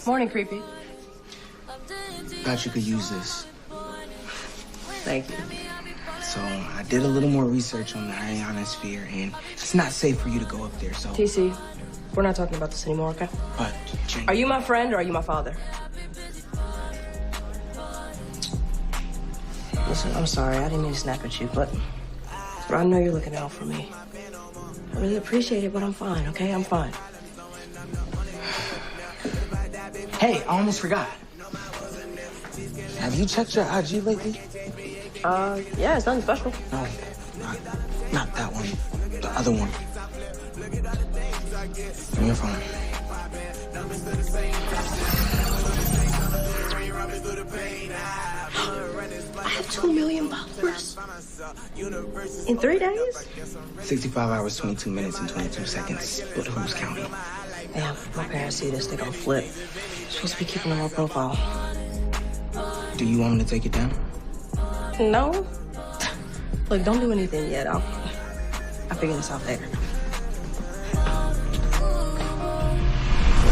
Morning, creepy. Thought you could use this. Thank you. So I did a little more research on the ionosphere, and it's not safe for you to go up there, so... TC, we're not talking about this anymore, okay? But, Jane... Are you my friend or are you my father? Listen, I'm sorry. I didn't mean to snap at you, but I know you're looking out for me. I really appreciate it, but I'm fine, okay? I'm fine. Hey, I almost forgot. Have you checked your IG lately? Yeah, it's nothing special. No, not that one. The other one. On your phone. I have 2 million followers. In 3 days? 65 hours, 22 minutes, and 22 seconds. But who's counting? Damn, my parents see this, they're gonna flip. I'm supposed to be keeping a low profile. Do you want me to take it down? No. Look, don't do anything yet. I'll figure this out later.